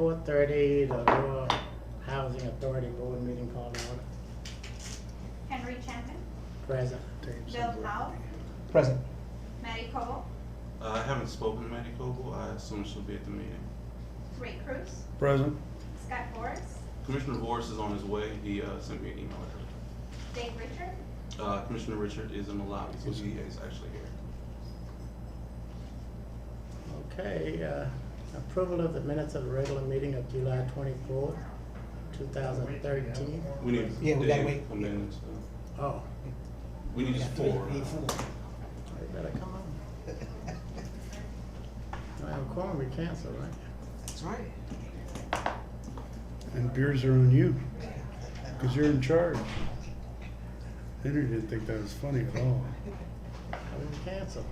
4:30, the Aurora Housing Authority Board meeting called to order. Henry Champion, Present. Bill Powell, Present. Matty Cole, I haven't spoken to Mandy Coble. I assume she'll be at the meeting. Ray Cruz, Present. Scott Forrest, Commissioner Vorse is on his way. He sent me an email earlier. Dave Richard, Commissioner Richard is in the lobby, so he is actually here. Okay, approval of the minutes of the regular meeting of July 24th, 2013. We need Yeah, we gotta Dave wait. come in and stuff. Oh, We need just four. you better come on. I have a quorum, we cancel, right? That's right. And beers are on you, because you're in charge. Henry didn't think that was funny at all. I didn't cancel.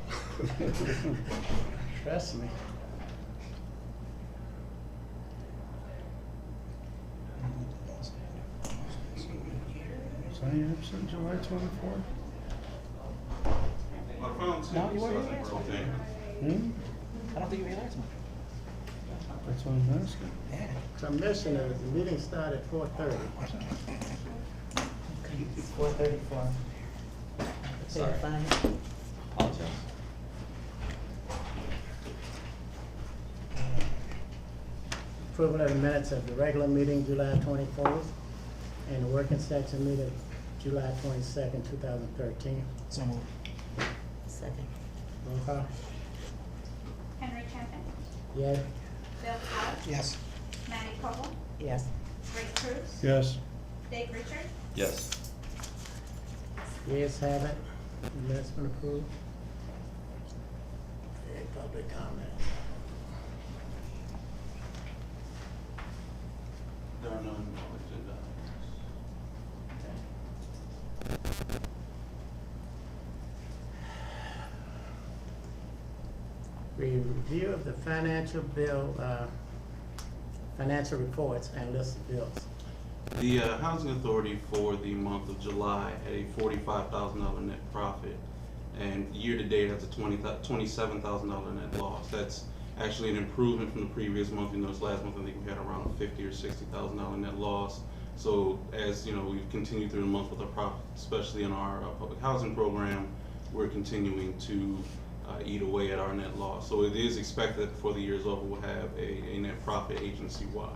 Trust me. Was I absent July 24th? I found two, No, you so I weren't think here. we're okay. I don't think you realized it. That's what I'm asking. Yeah. Commissioners, the meeting started at 4:30. 4:34. Sorry. Apologize. Approval of the minutes of the regular meeting, July 24th, and the working section meeting, July 22nd, 2013. So moved. Second. Roll call. Henry Champion, Yay. Bill Powell, Yes. Matty Cole, Yes. Ray Cruz, Yes. Dave Richard, Yes. Yes, have it. The minutes been approved. Any public comment? There are none on the agenda. Review of the financial bill, financial reports and list of bills. The Housing Authority for the month of July had a $45,000 net profit, and year-to-date has a $27,000 net loss. That's actually an improvement from the previous month. You notice last month I think we had around a $50,000 or $60,000 net loss. So as you know, we've continued through the month with our profit, especially in our public housing program, we're continuing to eat away at our net loss. So it is expected that before the year is over, we'll have a net profit agency-wide.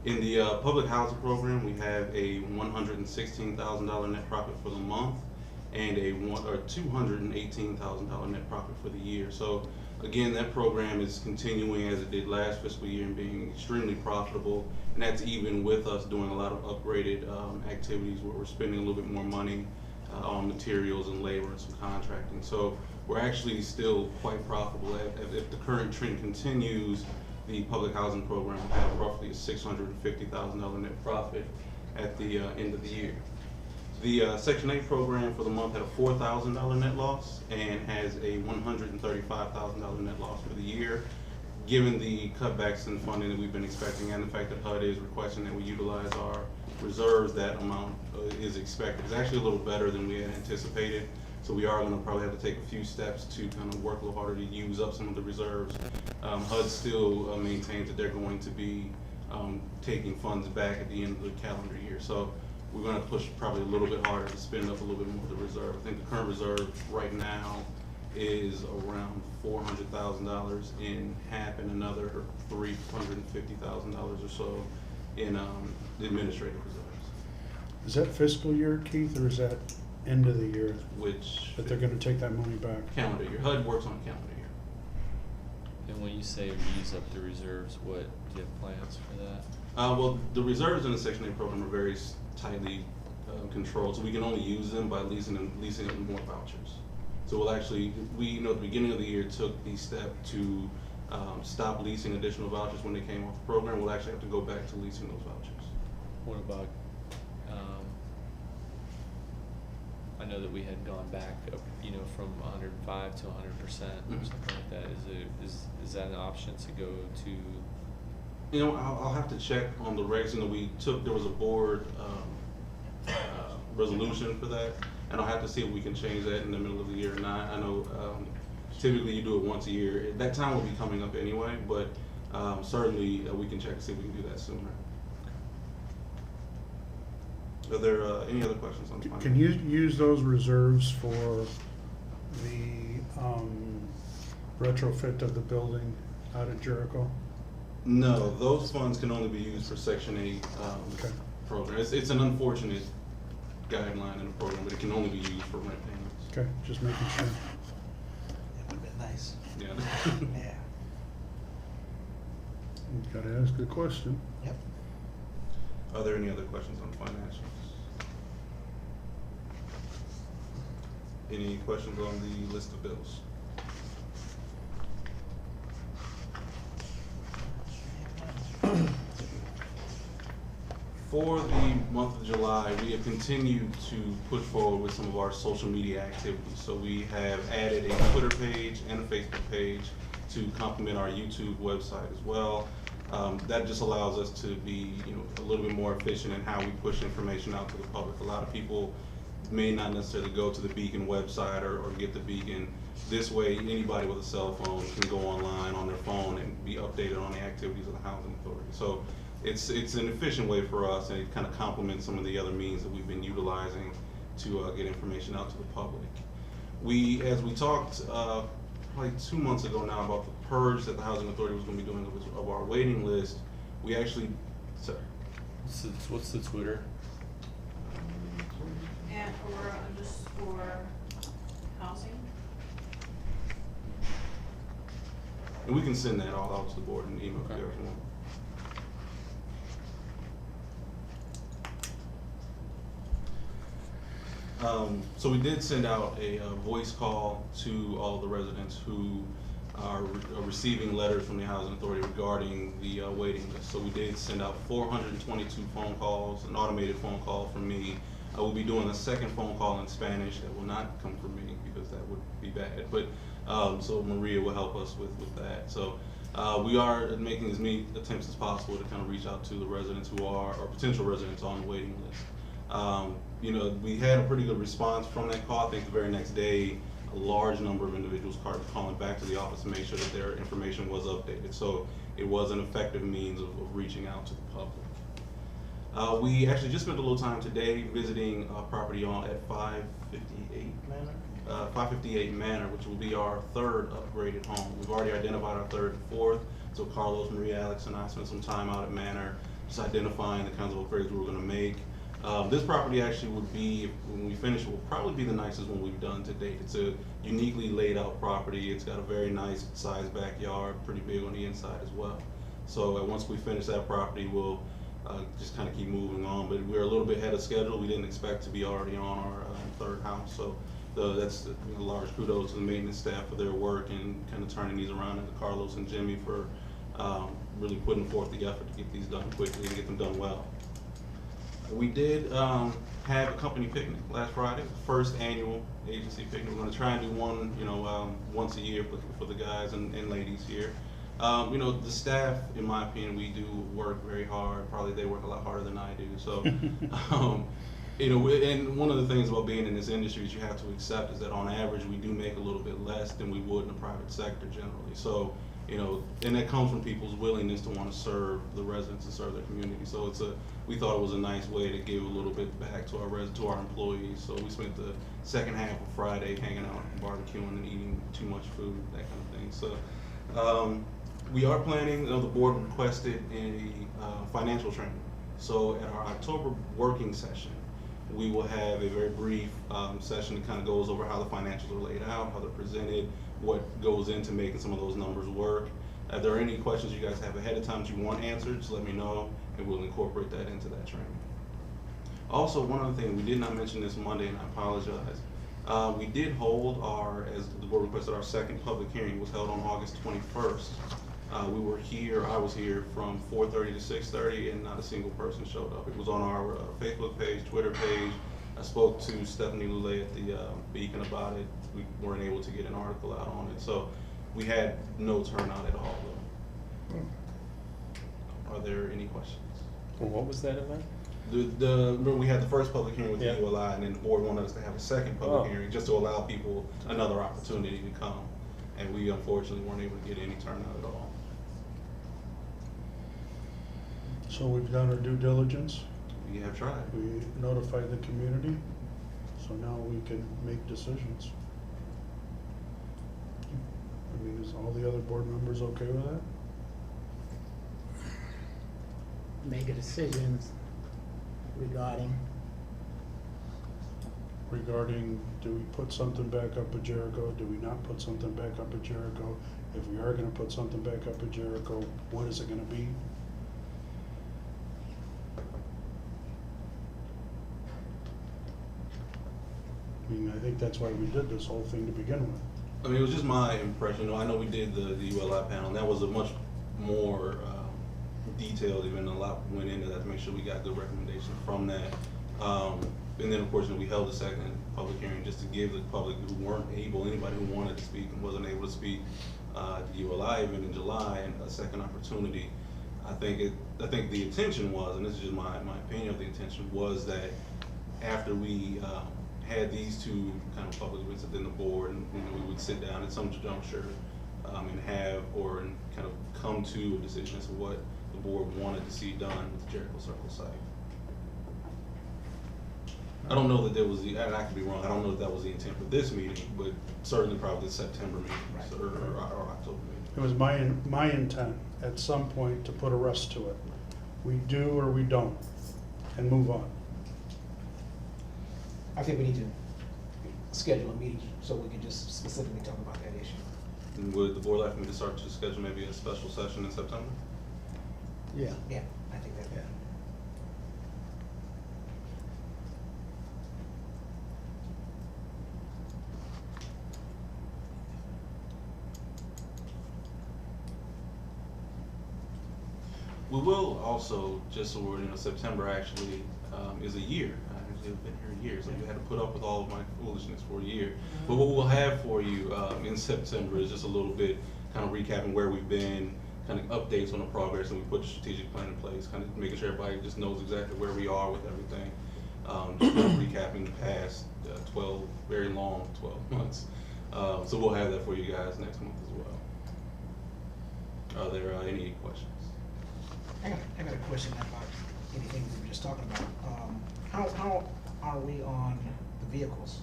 In the public housing program, we have a $116,000 net profit for the month and a $218,000 net profit for the year. So again, that program is continuing as it did last fiscal year and being extremely profitable. And that's even with us doing a lot of upgraded activities where we're spending a little bit more money on materials and labor and some contracting. So we're actually still quite profitable. If the current trend continues, the public housing program will have roughly a $650,000 net profit at the end of the year. The Section 8 program for the month had a $4,000 net loss and has a $135,000 net loss for the year. Given the cutbacks in funding that we've been expecting and the fact that HUD is requesting that we utilize our reserves, that amount is expected. It's actually a little better than we had anticipated. So we are going to probably have to take a few steps to kind of work a little harder to use up some of the reserves. HUD still maintains that they're going to be taking funds back at the end of the calendar year. So we're going to push probably a little bit harder to spend up a little bit more of the reserve. I think the current reserve right now is around $400,000 in HAP and another $350,000 or so in the administrative reserves. Is that fiscal year, Keith, or is that end of the year Which that they're gonna take that money back? calendar year. HUD works on calendar year. And when you say use up the reserves, what, do you have plans for that? Well, the reserves in the Section 8 program are very tightly controlled, so we can only use them by leasing them more vouchers. So we'll actually, we at the beginning of the year took the step to stop leasing additional vouchers when they came off the program. We'll actually have to go back to leasing those vouchers. What about, I know that we had gone back, from 105 to 100% or Mhm. something like that. Is that an option to go to? I'll have to check on the regs. There was a board resolution for that, and I'll have to see if we can change that in the middle of the year or not. I know typically you do it once a year. That time will be coming up anyway, but certainly we can check and see if we can do that sooner. Are there any other questions on the finance? Can you use those reserves for the retrofit of the building out at Jericho? No, those funds can only be used for Section 8 Okay. program. It's an unfortunate guideline in the program, but it can only be used for rent payments. Okay, just making sure. That would've been nice. Yeah. Yeah. Gotta ask a question. Yep. Are there any other questions on financials? Any questions on the list of bills? For the month of July, we have continued to push forward with some of our social media activities. So we have added a Twitter page and a Facebook page to complement our YouTube website as well. That just allows us to be, a little bit more efficient in how we push information out to the public. A lot of people may not necessarily go to the Beacon website or get the Beacon. This way, anybody with a cell phone can go online on their phone and be updated on the activities of the Housing Authority. So it's an efficient way for us, and it kind of complements some of the other means that we've been utilizing to get information out to the public. As we talked probably 2 months ago now about the purge that the Housing Authority was going to be doing of our waiting list, we actually, sorry. What's the Twitter? And Aurora _housing. And we can send that all out to the board in email if Okay. you guys want. So we did send out a voice call to all the residents who are receiving letters from the Housing Authority regarding the waiting list. So we did send out 422 phone calls, an automated phone call from me. I will be doing a second phone call in Spanish that will not come from me because that would be bad. But so Maria will help us with that. So we are making as many attempts as possible to kind of reach out to the residents who are, or potential residents on the waiting list. We had a pretty good response from that call. I think the very next day, a large number of individuals started calling back to the office to make sure that their information was updated. So it was an effective means of reaching out to the public. We actually just spent a little time today visiting a property at 558 Manor, which will be our third upgraded home. We've already identified our third and fourth. So Carlos, Maria, Alex, and I spent some time out at Manor, just identifying the kinds of upgrades we were going to make. This property actually would be, when we finish, will probably be the nicest one we've done to date. It's a uniquely laid out property. It's got a very nice sized backyard, pretty big on the inside as well. So once we finish that property, we'll just kind of keep moving on. But we're a little bit ahead of schedule. We didn't expect to be already on our third house. So that's a large kudos to the maintenance staff for their work and kind of turning these around, and to Carlos and Jimmy for really putting forth the effort to get these done quickly and get them done well. We did have a company picnic last Friday, first annual agency picnic. We're going to try and do one, once a year for the guys and ladies here. The staff, in my opinion, we do work very hard. Probably they work a lot harder than I do. So, and one of the things about being in this industry is you have to accept is that on average we do make a little bit less than we would in the private sector generally. So, and that comes from people's willingness to want to serve the residents and serve their community. So we thought it was a nice way to give a little bit back to our employees. So we spent the second half of Friday hanging out, barbecuing, and eating too much food, that kind of thing. So we are planning. The board requested a financial training. So at our October working session, we will have a very brief session that kind of goes over how the financials are laid out, how they're presented, what goes into making some of those numbers work. If there are any questions you guys have ahead of time that you want answered, just let me know, and we'll incorporate that into that training. Also, one other thing, we did not mention this Monday, and I apologize. We did hold as the board requested, our second public hearing was held on August 21st. I was here from 4:30 to 6:30, and not a single person showed up. It was on our Facebook page, Twitter page. I spoke to Stephanie Lule at the Beacon about it. We weren't able to get an article out on it. So we had no turnout at all, though. Are there any questions? Well, what was that event? Remember we had the first public hearing with Yeah. the ULI, and then the board wanted us to have a second public Oh. hearing just to allow people another opportunity to come. And we unfortunately weren't able to get any turnout at all. So we've done our due diligence, We have tried. we notified the community, so now we can make decisions. I mean, is all the other board members okay with that? Make a decision regarding, Regarding, do we put something back up at Jericho, do we not put something back up at Jericho? If we are gonna put something back up at Jericho, what is it gonna be? I mean, I think that's why we did this whole thing to begin with. I mean, it was just my impression. I know we did the ULI panel, and that was a much more detailed, even a lot went into that to make sure we got good recommendations from that. And then, of course, we held a second public hearing just to give the public who weren't able, anybody who wanted to speak and wasn't able to speak at the ULI event in July, and a second opportunity. I think the intention was, and this is just my opinion of the intention, was that after we had these two kind of public events within the board, and we would sit down at some juncture and kind of come to a decision as to what the board wanted to see done with the Jericho Circle site. I don't know that there was and I could be wrong, I don't know if that was the intent for this meeting, but certainly probably the September meeting or October meeting. It was my intent at some point to put a rest to it. We do or we don't, and move on. I think we need to schedule a meeting so we can just specifically talk about that issue. And would the board like me to start to schedule maybe a special session in September? yeah. Yeah, I think that. Yeah. We will also, just so we're, September actually is a year. I actually have been here a year, so we had to put up with all of my foolishness for a year. But what we'll have for you in September is just a little bit kind of recapping where we've been, kind of updates on the progress, and we put a strategic plan in place, kind of making sure everybody just knows exactly where we are with everything. Just kind of recapping the past 12 months. So we'll have that for you guys next month as well. Are there any questions? I got a question about anything we were just talking about. How are we on the vehicles?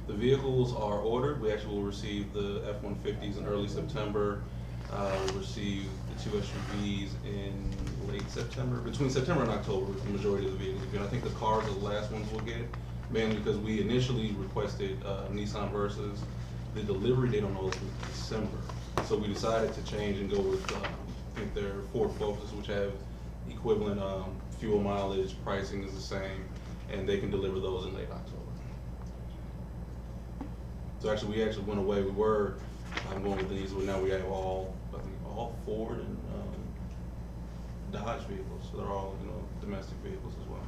The vehicles are ordered. We actually will receive the F-150s in early September. We'll receive the 2 SUVs in late September. Between September and October, the majority of the vehicles. And I think the cars are the last ones we'll get, mainly because we initially requested Nissan Versas. The delivery date on those was December. So we decided to change and go with, I think they're Ford Focus, which have equivalent fuel mileage, pricing is the same, and they can deliver those in late October. So actually, we went away. We were going with these, but now we have all Ford and Dodge vehicles. So they're all, domestic vehicles as well.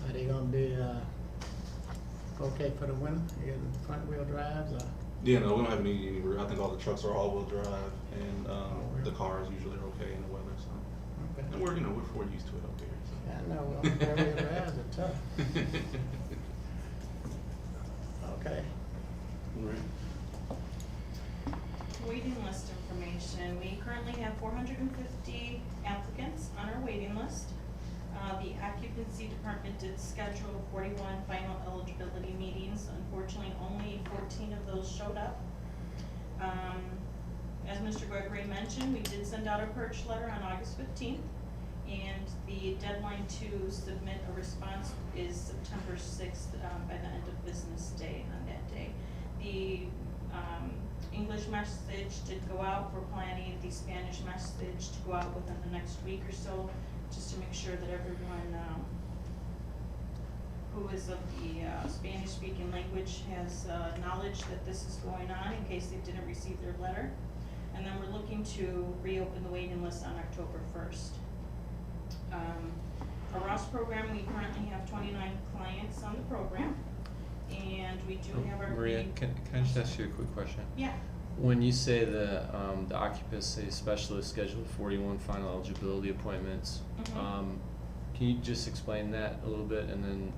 Are they gonna be, okay for the winter, getting front wheel drives, or? Yeah, no, we don't have any I think all the trucks are all-wheel drive, and the cars usually are okay in the weather. So, Okay. and we're used to it up here. So. I know, well, four wheel drives are tough. Okay. Right. Waiting list information. We currently have 450 applicants on our waiting list. The occupancy department did schedule 41 final eligibility meetings. Unfortunately, only 14 of those showed up. As Mr. Gregory mentioned, we did send out a purge letter on August 15th, and the deadline to submit a response is September 6th by the end of business day on that day. The English message did go out. We're planning the Spanish message to go out within the next week or so, just to make sure that everyone who is of the Spanish-speaking language has knowledge that this is going on in case they didn't receive their letter. And then we're looking to reopen the waiting list on October 1st. Our Ross program, we currently have 29 clients on the program, and we do have our Maria, can I just ask you a quick question? Yeah. When you say the occupancy specialist scheduled 41 final eligibility appointments, Mhm. can you just explain that a little bit? And then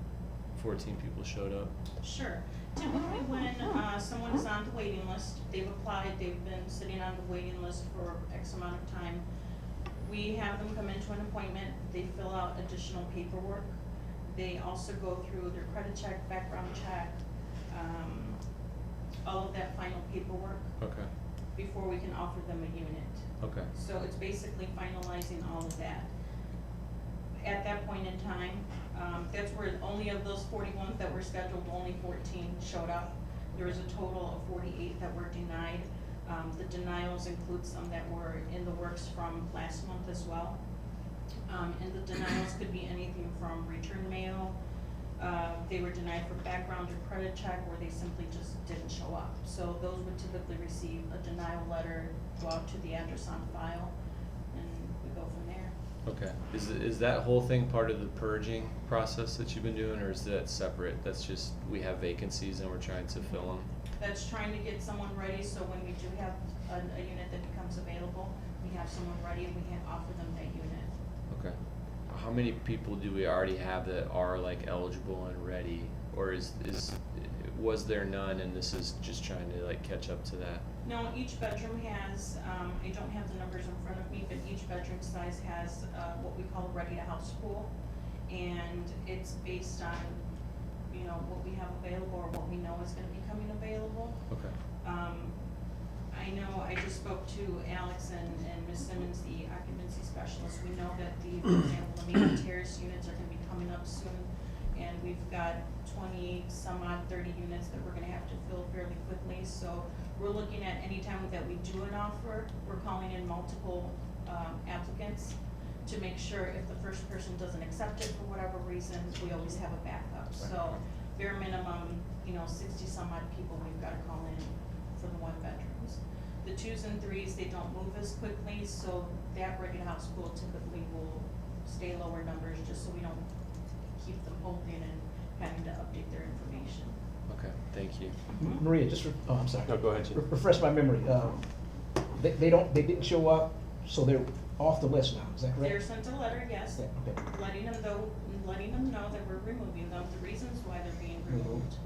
14 people showed up. Sure. Typically, when someone is on the waiting list, they've applied, they've been sitting on the waiting list for X amount of time. We have them come into an appointment, they fill out additional paperwork. They also go through their credit check, background check, all of that final paperwork Okay, before we can offer them a unit. okay, So it's basically finalizing all of that. At that point in time, that's where only of those 41 that were scheduled, only 14 showed up. There was a total of 48 that were denied. The denials include some that were in the works from last month as well. And the denials could be anything from return mail. They were denied for background or credit check where they simply just didn't show up. So those would typically receive a denial letter, go out to the address on file, and we go from there. okay. Is that whole thing part of the purging process that you've been doing, or is that separate? That's just, we have vacancies and we're trying to fill them? That's trying to get someone ready, so when we do have a unit that becomes available, we have someone ready and we can offer them that unit. Okay. How many people do we already have that are like eligible and ready, or was there none and this is just trying to like catch up to that? No, each bedroom has, I don't have the numbers in front of me, but each bedroom size has what we call a ready-to-house pool. And it's based on, you know, what we have available or what we know is gonna be coming available. Okay. I know, I just spoke to Alex and Ms. Simmons, the occupancy specialist. We know that for example, the main terrace units are gonna be coming up soon. And we've got 20 some odd 30 units that we're gonna have to fill fairly quickly. So we're looking at any time that we do an offer, we're calling in multiple applicants to make sure if the first person doesn't accept it for whatever reason, we always have a backup. So bare minimum, you know, 60 some odd people we've gotta call in for the one bedrooms. The 2s and 3s, they don't move as quickly, so that regular house pool typically will stay lower numbers just so we don't keep them holding and having to update their information. Okay, thank you. Maria, I'm sorry. No, go ahead, Jim. Refresh my memory. They didn't show up, so they're off the list now, is that correct? They're sent a letter, yes, Yeah, okay. letting them know that we're removing them, the reasons why they're being removed.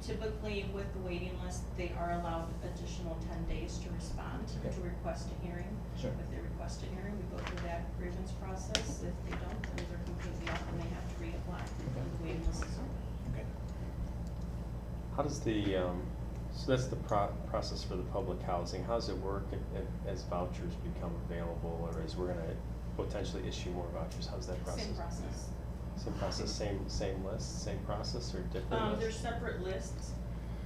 Typically with the waiting list, they are allowed additional 10 days to respond Okay. to request a hearing. Sure. If they request a hearing, we go through that grievance process. If they don't, then they're completely off and they have to reapply. And the waiting list is over. Okay. How does the, so that's the process for the public housing. How does it work as vouchers become available, or as we're gonna potentially issue more vouchers? How's that process? Same process. Same process, same list, same process, or different They're lists? separate lists.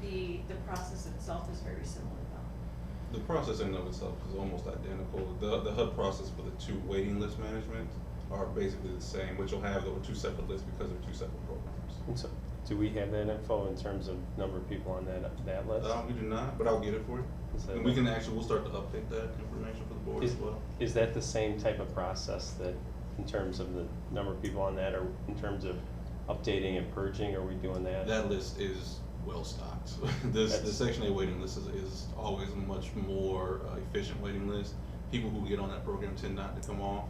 The process itself is very similar though. The process in and of itself is almost identical. The HUD process for the 2 waiting list management are basically the same, but you'll have the 2 separate lists because they're 2 separate programs. And so, do we have that info in terms of number of people on that list? We do not, but I'll get it for you. Is that- And we'll start to update that information for the board as well. Is that the same type of process that, in terms of the number of people on that, or in terms of updating and purging, are we doing that? That list is well stocked. The Section 8 waiting list is always a much more efficient waiting list. People who get on that program tend not to come off.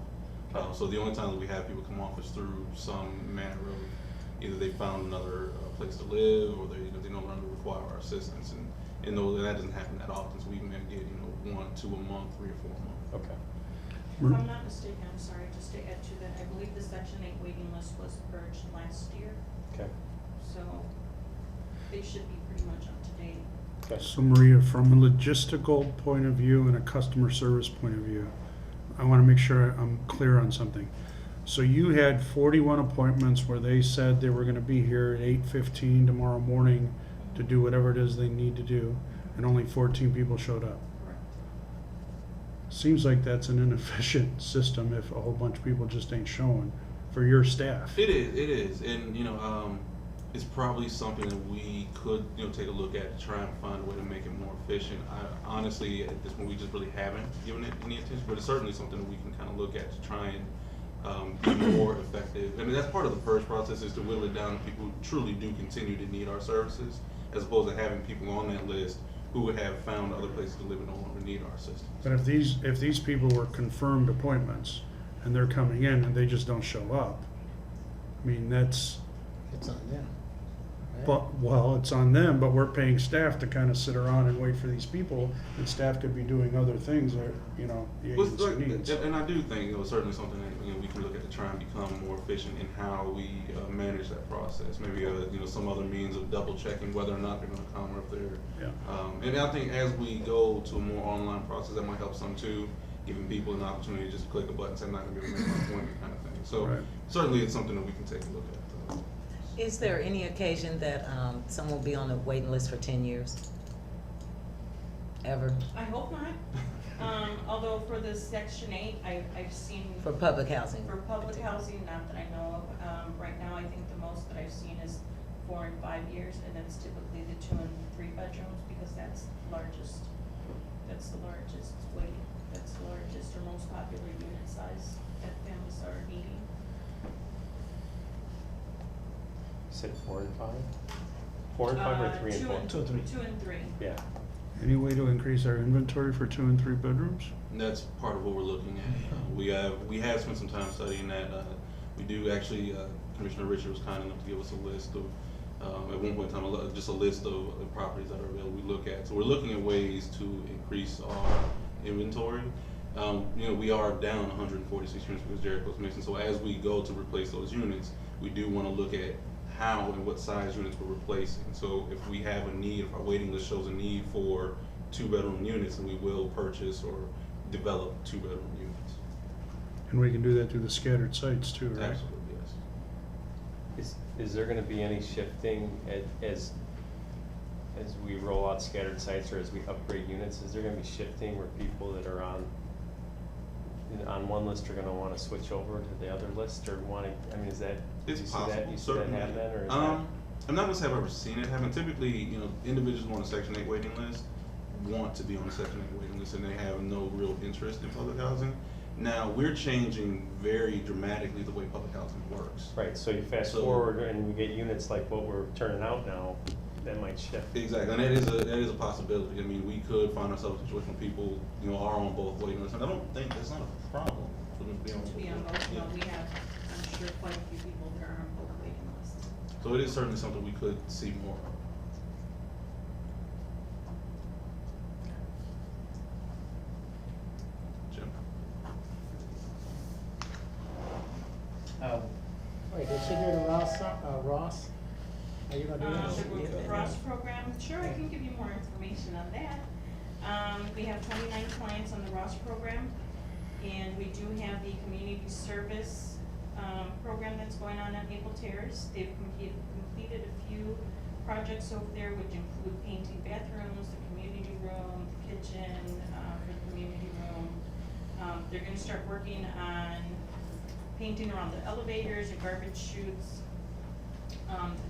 So the only time that we have people come off is through some manner of either they found another place to live, or they no longer require our assistance, and that doesn't happen that often. So we may get 1, 2 a month, 3 or 4 a month. Okay. If I'm not mistaken, I'm sorry, just to add to that, I believe the Section 8 waiting list was purged last year, Okay. so they should be pretty much up to date. Okay. So Maria, from a logistical point of view and a customer service point of view, I want to make sure I'm clear on something. So you had 41 appointments where they said they were going to be here at 8:15 tomorrow morning to do whatever it is they need to do, and only 14 people showed up. Correct. Seems like that's an inefficient system if a whole bunch of people just ain't showing for your staff. It is, and it's probably something that we could take a look at to try and find a way to make it more efficient. I honestly, at this point, we just really haven't given it any attention, but it's certainly something that we can kind of look at to try and be more effective. I mean, that's part of the purge process, is to whittle it down to people who truly do continue to need our services, as opposed to having people on that list who would have found other places to live and no longer need our assistance. But if these people were confirmed appointments and they're coming in and they just don't show up, I mean, It's on them, right? But, well, it's on them, but we're paying staff to kind of sit around and wait for these people, and staff could be doing other things that, you know, the Well, agency look, needs. and I do think, certainly something that, we can look at to try and become more efficient in how we manage that process. Maybe, some other means of double checking whether or not they're gonna come or if they're. Yeah. And I think as we go to a more online process, that might help some too, giving people an opportunity to just click a button, say, I'm not gonna be able to make my appointment kind of thing. So Right. certainly it's something that we can take a look at. Is there any occasion that someone will be on the waiting list for 10 years? Ever? I hope not. Although for the Section 8, I've seen. For public housing? For public housing, not that I know of. Right now, I think the most that I've seen is 4 and 5 years, and that's typically the 2 and 3 bedrooms, because that's the largest weight, that's the largest or most popular unit size that families are needing. You said 4 and 5? 4 and 5 or 3 and 4? 2 and 3. 2 and 3. Yeah. Any way to increase our inventory for 2 and 3 bedrooms? And that's part of what we're looking at. We have spent some time studying that. We do actually, Commissioner Richard was kind enough to give us a list of, at one point in time, just a list of properties that are available we look at. So we're looking at ways to increase our inventory. We are down 146 units because Jericho's missing. So as we go to replace those units, we do want to look at how and what size units we're replacing. So if we have a need, if our waiting list shows a need for 2-bedroom units, then we will purchase or develop 2-bedroom units. And we can do that through the scattered sites too, right? Absolutely, yes. Is there gonna be any shifting as we roll out scattered sites or as we upgrade units? Is there gonna be shifting where people that are on one list are gonna wanna switch over to the other list or is that, do you It's see that, possible, you see that certainly. happen or is that? I'm not gonna say I've ever seen it happen. Typically, individuals who are on a Section 8 waiting list want to be on the Section 8 waiting list and they have no real interest in public housing. Now, we're changing very dramatically the way public housing works. Right, so you fast So- forward and we get units like what we're turning out now, that might shift. Exactly, and that is a possibility. I mean, we could find ourselves in a situation where people, are on both waiting lists, and I don't think that's not a problem for them to be on both. To be on both, Yeah. we have, I'm sure, quite a few people that are on both waiting lists. So it is certainly something we could see more of. Jim? Wait, did she do the Ross? Are you gonna do that? The Ross program, sure, I can give you more information on that. We have 29 clients on the Ross program, and we do have the community service program that's going on at Maple Terrace. They've completed a few projects over there, which include painting bathrooms, the community room, the kitchen for the community room. They're gonna start working on painting around the elevators and garbage chutes.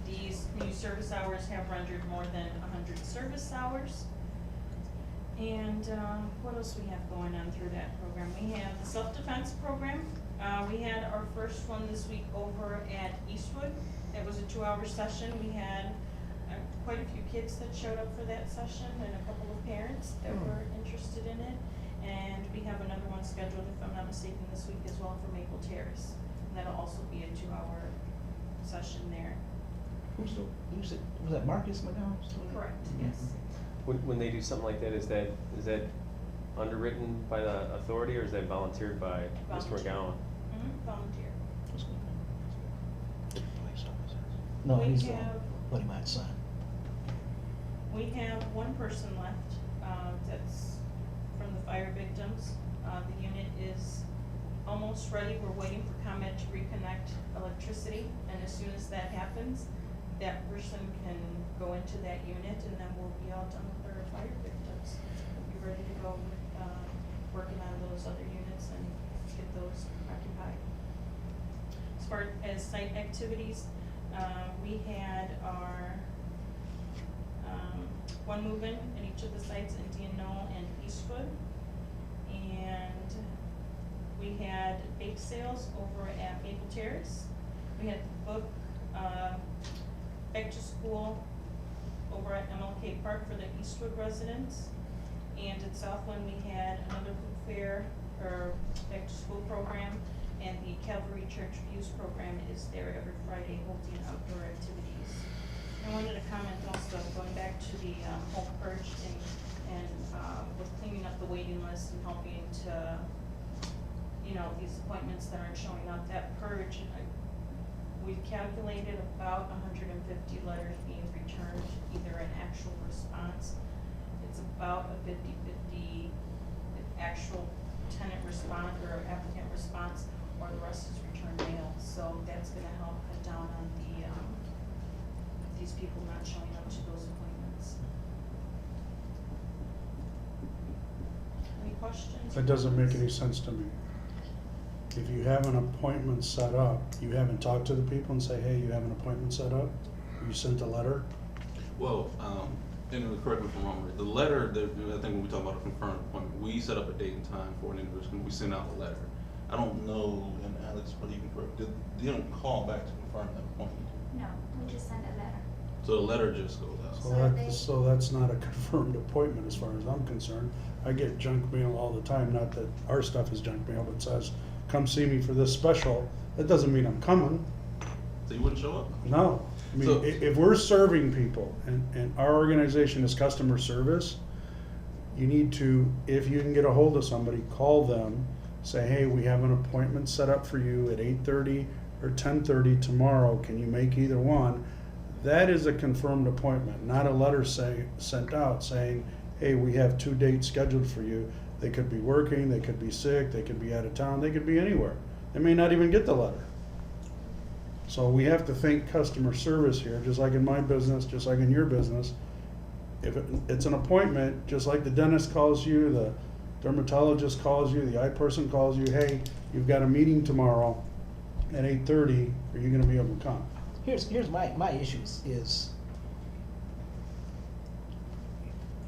These community service hours have rendered more than 100 service hours. And what else we have going on through that program? We have the self-defense program. We had our first one this week over at Eastwood. It was a 2-hour session. We had quite a few kids that showed up for that session and a couple of parents that were interested in it. And we have another one scheduled, if I'm not mistaken, this week as well for Maple Terrace. And that'll also be a 2-hour session there. Was that Marcus McDonald? Correct, yes. When they do something like that, is that underwritten by the authority or is that volunteered by Mr. Volunteer. McGowan? Volunteer. No, We he's have- Buddy Mike's son. We have one person left, that's from the fire victims. The unit is almost ready. We're waiting for ComEd to reconnect electricity, and as soon as that happens, that person can go into that unit, and then we'll be all done with our fire victims. We'll be ready to go with, working on those other units and get those occupied. As far as site activities, we had our one move-in at each of the sites in Indian Knoll and Eastwood. And we had bake sales over at Maple Terrace. We had the book back to school over at MLK Park for the Eastwood residents. And at Southland, we had another book fair or back to school program. And the Calvary Church Views program is there every Friday holding outdoor activities. I wanted to comment also, going back to the home purge and with cleaning up the waiting list and helping to, you know, these appointments that aren't showing up, that purge, we've calculated about 150 letters being returned, either an actual response. It's about a 50-50 actual tenant response or applicant response, or the rest is return mail. So that's gonna help cut down on the, these people not showing up to those appointments. Any questions? That doesn't make any sense to me. If you have an appointment set up, you haven't talked to the people and say, hey, you have an appointment set up? You sent a letter? Well, and correct me if I'm wrong, the letter that, I think when we talk about a confirmed appointment, we set up a date and time for an individual, we send out a letter. I don't know, and Alex, but you can correct, they don't call back to confirm that appointment. No, we just send a letter. So the letter just goes out. So that's not a confirmed appointment as far as I'm concerned. I get junk mail all the time, not that our stuff is junk mail, but says, come see me for this special. That doesn't mean I'm coming. So you wouldn't show up? No. I mean, So- if we're serving people and our organization is customer service, you need to, if you can get a hold of somebody, call them, say, hey, we have an appointment set up for you at 8:30 or 10:30 tomorrow. Can you make either one? That is a confirmed appointment, not a letter sent out saying, hey, we have 2 dates scheduled for you. They could be working, they could be sick, they could be out of town, they could be anywhere. They may not even get the letter. So we have to think customer service here, just like in my business, just like in your business. If it's an appointment, just like the dentist calls you, the dermatologist calls you, the eye person calls you, hey, you've got a meeting tomorrow at 8:30, are you gonna be able to come? Here's my issues is,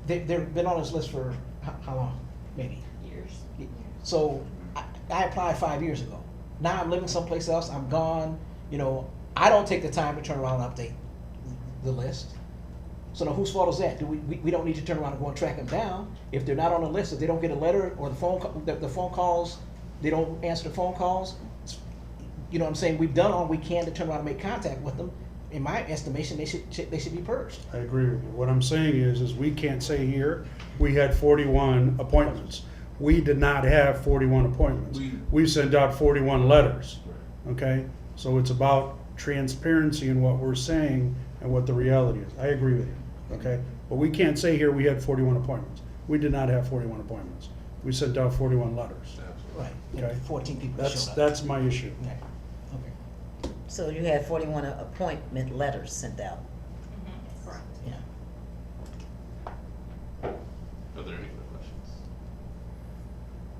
they've been on this list for how long? Maybe. Years. So I applied 5 years ago. Now I'm living someplace else, I'm gone, you know, I don't take the time to turn around and update the list. So now whose fault is that? We don't need to turn around and go and track them down. If they're not on the list, if they don't get a letter or the phone calls, they don't answer the phone calls, you know what I'm saying, we've done all we can to turn around and make contact with them. In my estimation, they should be purged. I agree with you. What I'm saying is we can't say here, we had 41 appointments. We did not have 41 appointments. We sent out 41 letters, okay? So it's about transparency in what we're saying and what the reality is. I agree with you, okay? But we can't say here we had 41 appointments. We did not have 41 appointments. We sent out 41 letters. Right. Okay. 14 people showed up. That's my issue. Okay. Okay. So you had 41 appointment letters sent out. Correct. Yeah. Are there any other questions?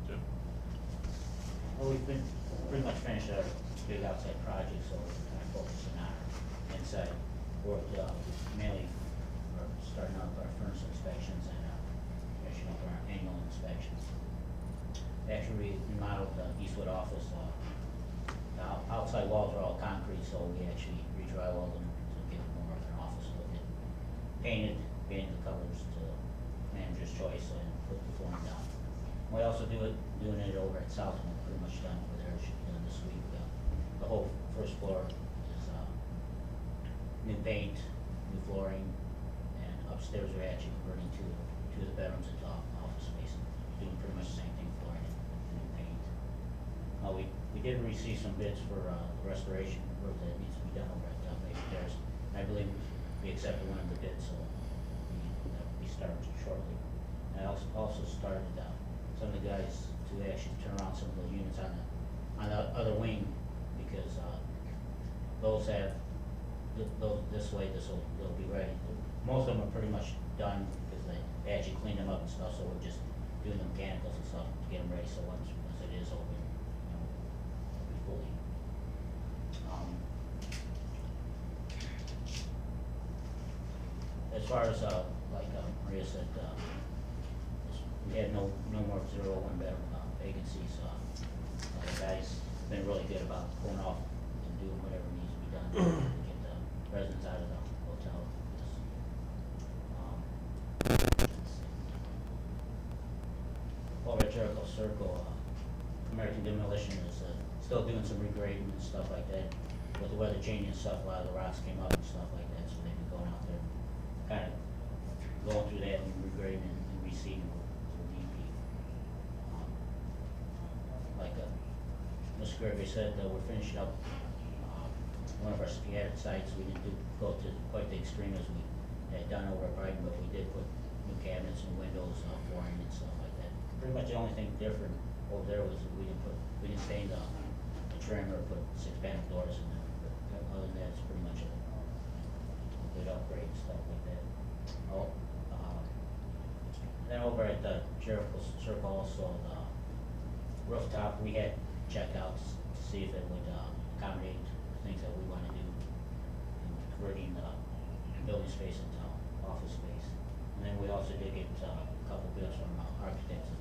Jim? Well, we've been pretty much finished our big outside project, so we're kind of focusing on our inside work, mainly we're starting up our furnace inspections and finishing up our annual inspections. Actually, we remodeled the Eastwood office. The outside walls are all concrete, so we actually re-drywalled them to give it more of an office look. Painted the colors to manager's choice and put the flooring down. We also doing it over at Southland, pretty much done over there, should be done this week. The whole first floor is new paint, new flooring, and upstairs we're actually converting two of the bedrooms into office space. Doing pretty much the same thing, flooring and new paint. We did receive some bids for the restoration work that needs to be done over at Lake Terrace. I believe we accepted one of the bids, so we started shortly. And I also started some of the guys to actually turn around some of the units on the other wing, because those have this way they'll be ready. Most of them are pretty much done because they actually cleaned them up and stuff. So we're just doing the mechanicals and stuff to get them ready. So once it is open, it'll be fully. As far as like Maria said, we had no more 0-1 bedroom vacancies. The guys have been really good about pulling off and doing whatever needs to be done to get the residents out of the hotel. Over at Jericho Circle, American Demolition is still doing some regrading and stuff like that. With the weather changing and stuff, a lot of the rocks came up and stuff like that, so they've been going out there, kind of going through that and regrading and reseeding with DP. Like Mr. Gregory said, we're finishing up one of our scattered sites. We didn't go to quite the extreme as we had done over at Brighton, but we did put new cabinets and windows, flooring and stuff like that. Pretty much the only thing different over there was that we didn't stain the trim or put 6-panel doors in there. But other than that, it's pretty much a good upgrade and stuff like that. Then over at the Jericho Circle also, the rooftop, we had checked out to see if it would accommodate things that we want to do in converting the building space into office space. And then we also did get a couple bids from architects to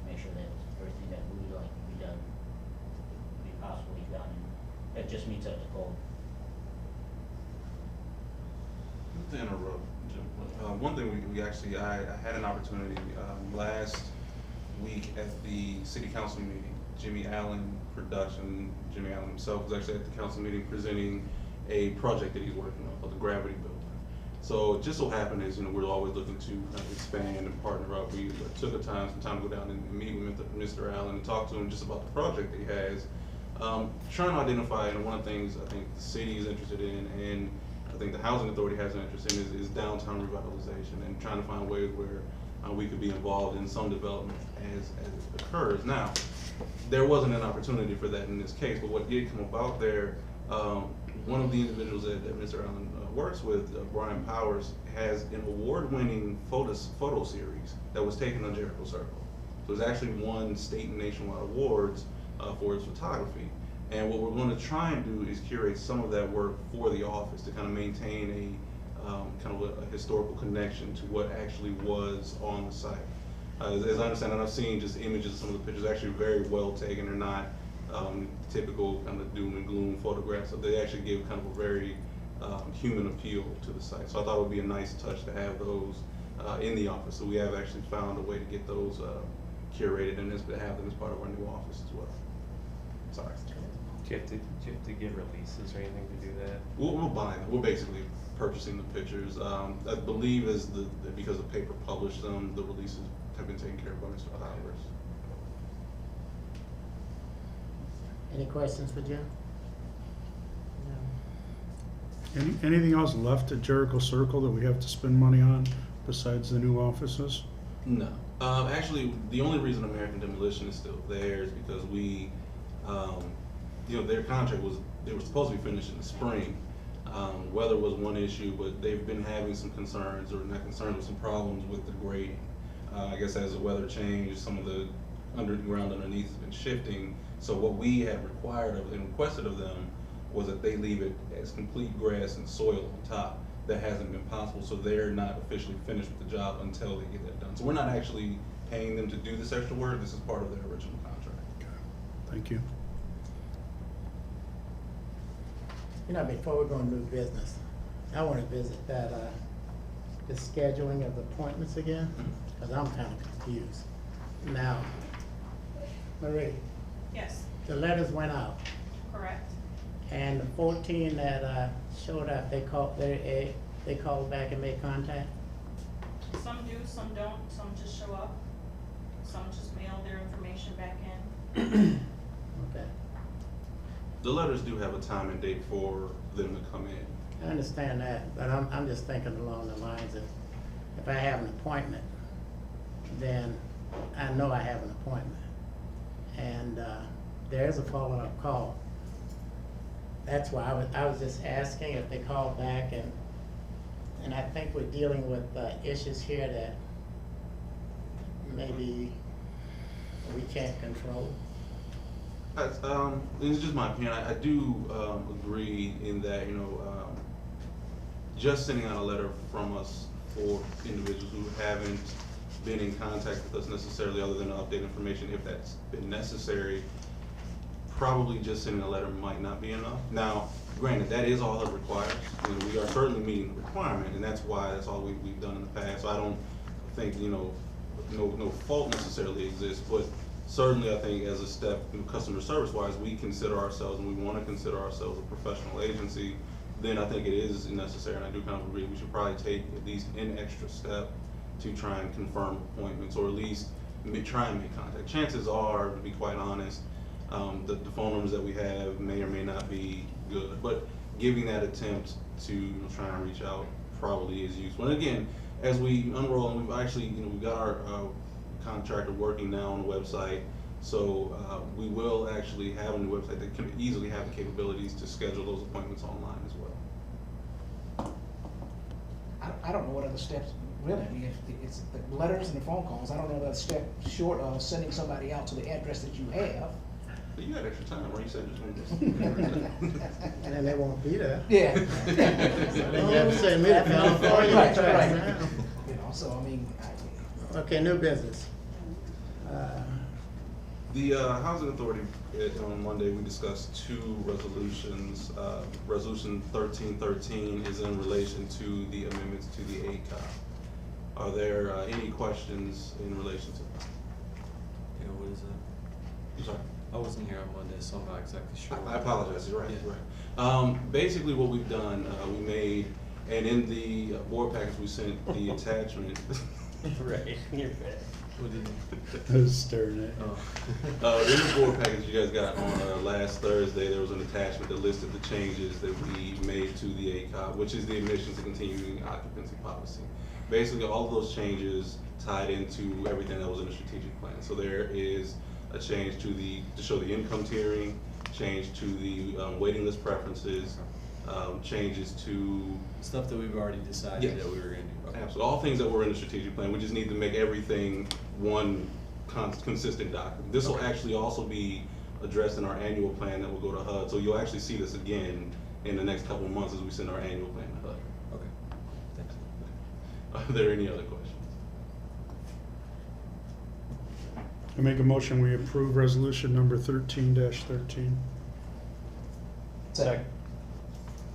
make sure that everything that we would like to be done would be possibly done, and it just meets up to code. To interrupt, Jim, one thing I had an opportunity last week at the city council meeting. Jimmy Allen himself was actually at the council meeting presenting a project that he's working on called the Gravity Building. So it just so happened is, we're always looking to kind of expand and partner up. We took some time to go down and meet with Mr. Allen and talk to him just about the project that he has. Trying to identify, and one of the things I think the city is interested in, and I think the Housing Authority has an interest in, is downtown revitalization, and trying to find ways where we could be involved in some development as it occurs. Now, there wasn't an opportunity for that in this case, but what did come about there, one of the individuals that Mr. Allen works with, Brian Powers, has an award-winning photo series that was taken on Jericho Circle. So it's actually won state and nationwide awards for its photography. And what we're going to try and do is curate some of that work for the office to kind of maintain a historical connection to what actually was on the site. As I understand it, I've seen just images of some of the pictures, actually very well taken. They're not typical kind of doom and gloom photographs. So they actually give kind of a very human appeal to the site. So I thought it would be a nice touch to have those in the office. So we have actually found a way to get those curated and to have them as part of our new office as well. Sorry. Do you have to give releases or anything to do that? We're buying them. We're basically purchasing the pictures. I believe because the paper published them, the releases have been taken care of by Mr. Howers. Any questions for Jim? Anything else left at Jericho Circle that we have to spend money on besides the new offices? No. Actually, the only reason American Demolition is still there is because we, their contract they were supposed to be finished in the spring. Weather was one issue, but they've been having some concerns, or not concerns, but some problems with the grading. I guess as the weather changed, some of the underground underneath has been shifting. So what we had required of and requested of them was that they leave it as complete grass and soil on top. That hasn't been possible, so they're not officially finished with the job until they get that done. So we're not actually paying them to do this extra work. This is part of their original contract. Okay. Thank you. Before we go into new business, I want to visit that, the scheduling of appointments again, because I'm kind of confused. Now, Marie, Yes, the letters went out, correct. and the 14 that showed up, they called back and made contact? Some do, some don't, some just show up, some just mail their information back in. Okay. The letters do have a time and date for them to come in. I understand that, but I'm just thinking along the lines of, if I have an appointment, then I know I have an appointment. And there's a follow-up call. That's why I was just asking if they called back, and I think we're dealing with issues here that maybe we can't control. It's just my opinion. I do agree in that, just sending out a letter from us for individuals who haven't been in contact with us necessarily, other than to update information if that's been necessary, probably just sending a letter might not be enough. Now, granted, that is all it requires. We are certainly meeting the requirement, and that's all we've done in the past. So I don't think, no fault necessarily exists, but certainly I think as a step, customer service wise, we consider ourselves, and we want to consider ourselves a professional agency then I think it is necessary, and I do kind of agree, we should probably take at least an extra step to try and confirm appointments, or at least try and make contact. Chances are, to be quite honest, the phone numbers that we have may or may not be good, but giving that attempt to try and reach out probably is useful. And again, as we unroll, and we've actually, we've got our contractor working now on the website, so we will actually have a new website that can easily have the capabilities to schedule those appointments online as well. I don't know what other steps, really, I mean, if it's the letters and the phone calls, I don't know what other step short of sending somebody out to the address that you have. But you had extra time, right? You said just And then they won't be there. Yeah. So then you have to send me to California. Right, to track right. them down. You know, so I mean, Okay, new business. The Housing Authority, on Monday, we discussed two resolutions. Resolution 1313 is in relation to the amendments to the ACOP. Are there any questions in relation to that? Yeah, what is that? I'm sorry? I wasn't here on Monday, so I'm not exactly sure. I apologize, you're right, Yeah. you're right. Basically what we've done, we made, and in the board package, we sent the attachment. Right, you're bad. What did I was staring at you. Oh. In the board package you guys got on last Thursday, there was an attachment that listed the changes that we made to the ACOP, which is the admissions and continuing occupancy policy. Basically, all of those changes tied into everything that was in the strategic plan. So there is a change to show the income tiering, change to the waiting list preferences, changes to Stuff that we've already decided Yes. that we were gonna do. Okay. absolutely all things that were in the strategic plan. We just need to make everything one consistent document. This will actually also be addressed in our annual plan that will go to HUD. So you'll actually see this again in the next couple of months as we send our annual plan to HUD. Okay. Thanks. Are there any other questions? I make a motion, we approve resolution number 13-13. second.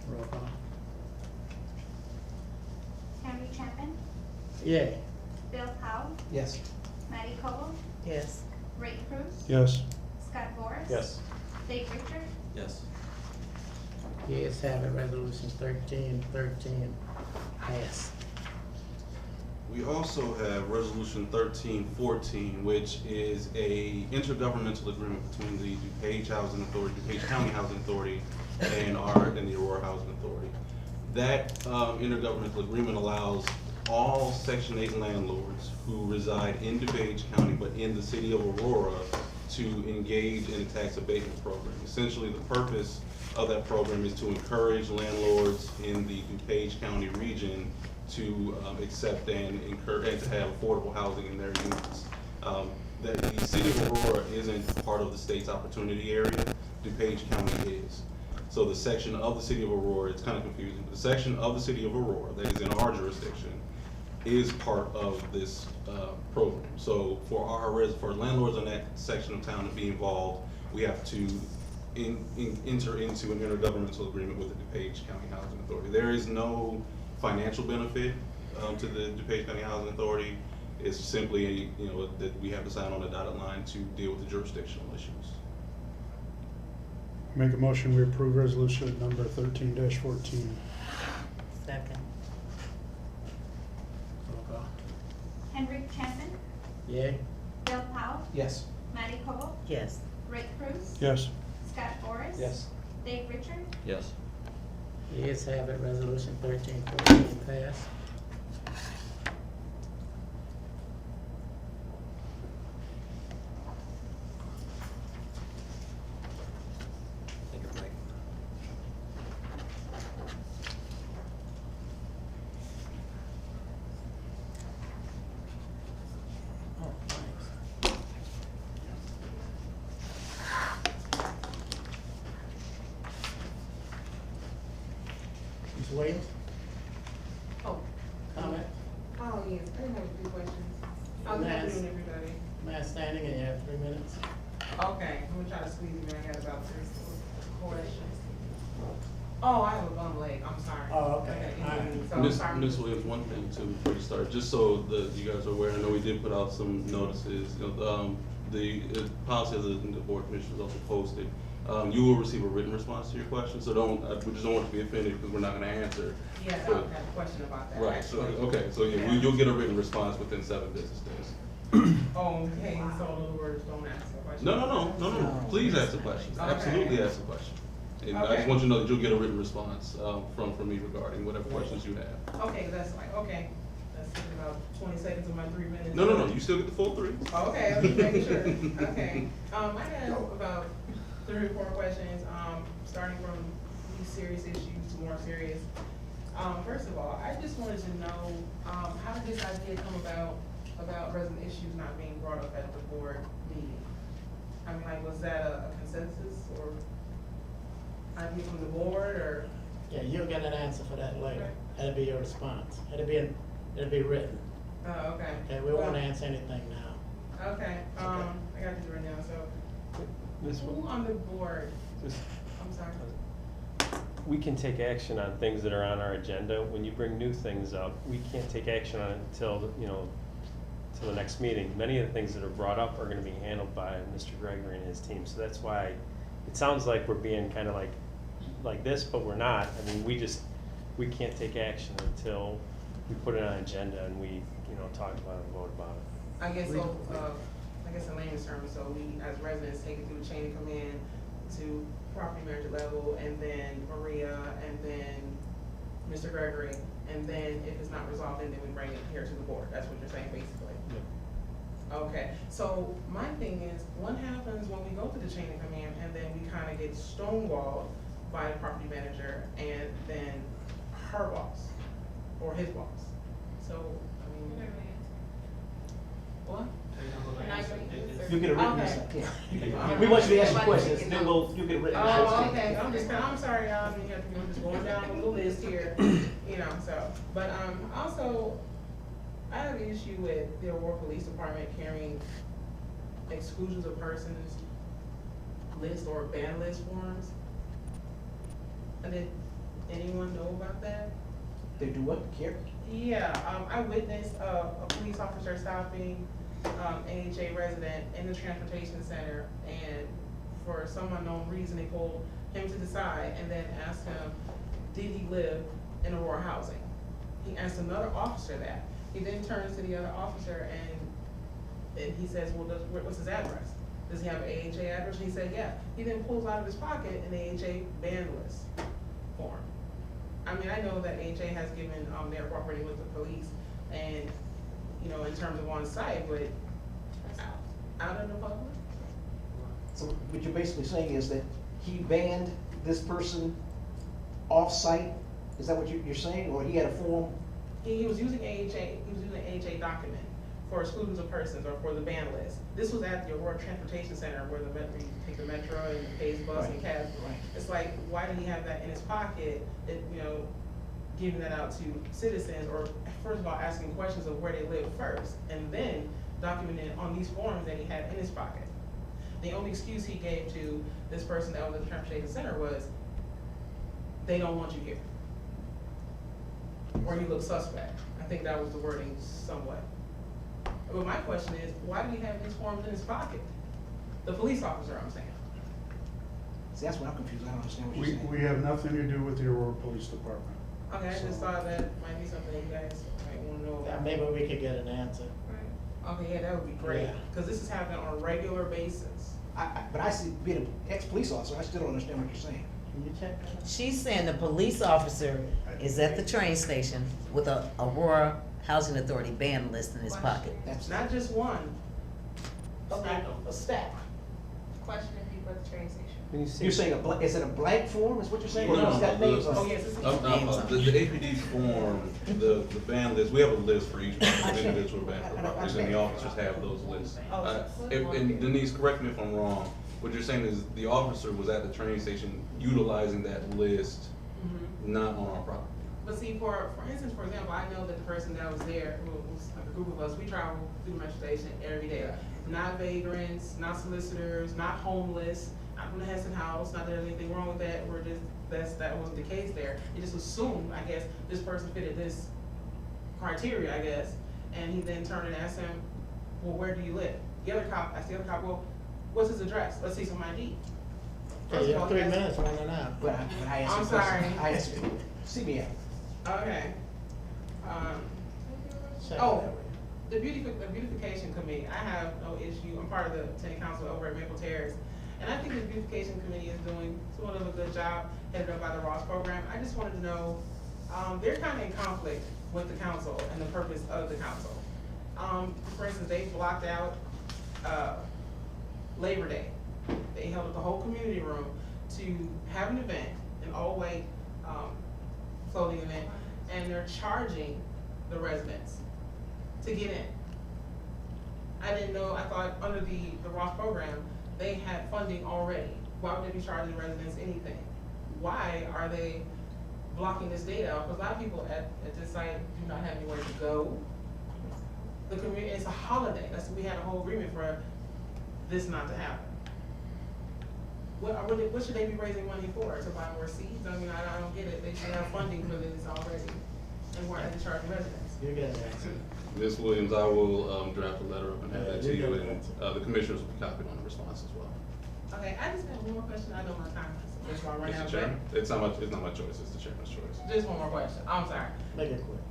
Roll call. Henry Chapin, Yay. Bill Powell, Yes. Matty Cole, Yes. Ray Cruz, Yes. Scott Boris. Yes. Dave Richard, Yes. Yes, have it, resolution 1313 passed. We also have resolution 1314, which is a intergovernmental agreement between the DuPage Housing Authority, DuPage County Housing Authority, and the Aurora Housing Authority. That intergovernmental agreement allows all Section 8 landlords who reside in DuPage County but in the city of Aurora to engage in a tax abatement program. Essentially, the purpose of that program is to encourage landlords in the DuPage County region to accept and to have affordable housing in their units. That the city of Aurora isn't part of the state's opportunity area, DuPage County is. So the section of the city of Aurora, it's kind of confusing, but the section of the city of Aurora that is in our jurisdiction is part of this program. So for for landlords in that section of town to be involved, we have to enter into an intergovernmental agreement with the DuPage County Housing Authority. There is no financial benefit to the DuPage County Housing Authority. It's simply, that we have to sign on a dotted line to deal with the jurisdictional issues. Make a motion, we approve resolution number 13-14. Second. Roll call. Henry Chapin, Yay. Bill Powell, Yes. Matty Cole, Yes. Ray Cruz, Yes. Scott Boris. Yes. Dave Richard, Yes. Yes, have it, resolution 1314 passed. Take a break. Oh, thanks. Ms. Williams, Oh, comment? oh, yes, I have a few questions. Good Yes. afternoon, everybody. Man standing and you have 3 minutes. Okay, I'm gonna try to squeeze it in, I got about 3 questions. Oh, I have a bum leg, I'm sorry. Oh, okay. All right. So, sorry. Ms. Williams, one thing too, before you start, just so you guys are aware, I know we did put out some notices, the policy of the Board of Commissioners also posted. You will receive a written response to your question, so we just don't want you to be offended because we're not gonna answer. Yes, I But- have a question about that. Right, so, actually. okay, so yeah, Yeah. you'll get a written response within 7 business days. Oh, okay, so in other words, don't ask the question. No, please ask the questions, Okay. absolutely ask the question. And I just Okay. want you to know that you'll get a written response, from me regarding whatever questions you have. Okay, that's fine, okay. That's taking about 20 seconds of my 3 minutes. No, you still get the full 3. Okay, I'm just making sure. Okay. I have about 3 or 4 questions, starting from these serious issues to more serious. First of all, I just wanted to know, how did this idea come about resident issues not being brought up at the board meeting? I mean, like, was that a consensus or idea from the board or? Yeah, you'll get an answer for that later. Okay. That'll be your response. It'll be written. Oh, okay. Okay, we won't Well, answer anything now. Okay, I got this written down, so Ms. who on the board, Just- I'm sorry. We can take action on things that are on our agenda. When you bring new things up, we can't take action on it until, till the next meeting. Many of the things that are brought up are gonna be handled by Mr. Gregory and his team, so that's why it sounds like we're being kind of like this, but we're not. I mean, we can't take action until we put it on agenda and we, talk about it and vote about it. I guess so, I guess in layman's terms, so we as residents take it through the chain of command to property manager level, and then Maria, and then Mr. Gregory, and then if it's not resolved, then we bring it here to the board. That's what you're saying, basically. Okay, so my thing is, what happens when we go through the chain of command and then we kind of get stonewalled by the property manager and then her boss or his boss? So, I mean, what? You get a written Okay. answer, yeah. We want you to ask your questions, then you get a written answer. Oh, okay, I'm sorry, y'all, I'm just going down the list here, so, but, also, I have an issue with the Aurora Police Department carrying exclusions of persons list or ban list forms. And did anyone know about that? They do what, care? Yeah, I witnessed a police officer stopping, AHA resident in the transportation center, and for some unknown reason, they pulled him to the side and then asked him, did he live in Aurora housing? He asked another officer that. He then turns to the other officer and he says, well, what's his address? Does he have an AHA address? And he said, yeah. He then pulls out of his pocket an AHA ban list form. I mean, I know that AHA has given, they're cooperating with the police and, in terms of on site, but out in the public? So what you're basically saying is that he banned this person off-site? Is that what you're saying, or he had a form? He was using an AHA document for exclusions of persons or for the ban list. This was at the Aurora Transportation Center where you take the metro and pays bus and cab. Right. It's like, why did he have that in his pocket, giving that out to citizens, or first of all, asking questions of where they live first, and then documenting on these forms that he had in his pocket. The only excuse he gave to this person that was at the Transportation Center was, they don't want you here. Or you look suspect. I think that was the wording somewhat. But my question is, why did he have these forms in his pocket? The police officer, I'm saying. See, that's what I'm confused, I don't understand what you're saying. We have nothing to do with the Aurora Police Department. Okay, I just thought that might be something you guys might wanna know Yeah, about. maybe we could get an answer. Okay, yeah, that would be great, Yeah. cause this is happening on a regular basis. But I see, being an ex-police officer, I still don't understand what you're saying. Can you check that? She's saying the police officer is at the train station with a Aurora Housing Authority ban list in his pocket. That's Not just one. Okay, a stack. Question if you go to the train station. When you say You're saying is it a blank form, is what you're saying? Well, No, it's got names on Oh, it. yes, it's. The APD form, the ban list, we have a list for each individual ban for properties, and the officers have those lists. And Denise, correct me if I'm wrong, what you're saying is the officer was at the train station utilizing that list, Mhm. not on our property. But see, for instance, for example, I know that the person that was there, who was like a group of us, we travel through the metro station every day. Not vagrants, not solicitors, not homeless, not from the Heston House, not that there's anything wrong with that, that wasn't the case there. It just assumed, I guess, this person fitted this criteria, I guess, and he then turned and asked him, well, where do you live? The other cop, asked the other cop, well, what's his address? Let's see some ID. Okay, you have 3 minutes running out. But I answered. I'm sorry. I answered. CBA. Okay. Say Oh. that way. The beautification committee, I have no issue, I'm part of the tenant council over at Maple Terrace. And I think the beautification committee is doing somewhat of a good job, headed up by the Ross program. I just wanted to know, they're kind of in conflict with the council and the purpose of the council. For instance, they blocked out, Labor Day. They held up the whole community room to have an event, an all-white, clothing event, and they're charging the residents to get in. I didn't know, I thought under the Ross program, they had funding already. Why would they be charging residents anything? Why are they blocking this date out? Because a lot of people at this site do not have anywhere to go. The community, it's a holiday, we had a whole agreement for this not to happen. What should they be raising money for? To buy more seeds? I mean, I don't get it. They should have funding for this already. And why are they charging residents? You get an answer. Ms. Williams, I will draft a letter up and have that to Yeah, you, you and got the commissioners will be copied on the response as well. Okay, I just have one more question. I know my time is, that's why I ran out Mr. of Chairman, breath. it's not my choice, it's the chairman's choice. Just one more question. I'm sorry. Make it quick.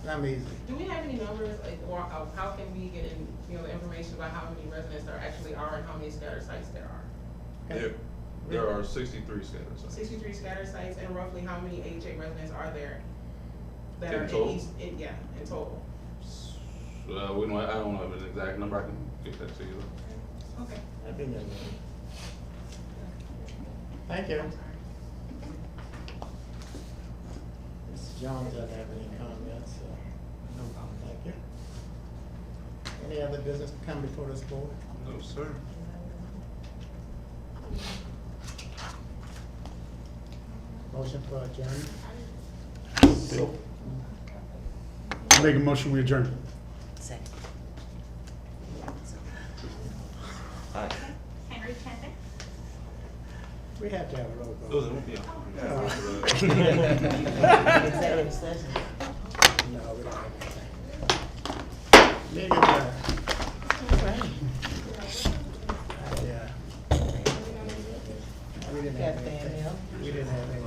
I'm easy. Do we have any numbers, like, or how can we get in, the information about how many residents there actually are and how many scattered sites there are? There are 63 scattered sites. 63 scattered sites, and roughly how many AHA residents are there? That In are total? in total. I don't have an exact number, I can get that to you though. Okay. I've been there. Thank you. Mr. Jones doesn't have any comments, so. No problem. Thank you. Any other business to come before this board? No, sir. Motion for adjournment? Make a motion, we adjourn. Second. Henry Kevin? We have to have a roll Those call. are, yeah. Executive session. No, we don't have anything. Meeting adjourned. Yeah. We didn't have Got anything. Danielle. We didn't have anything.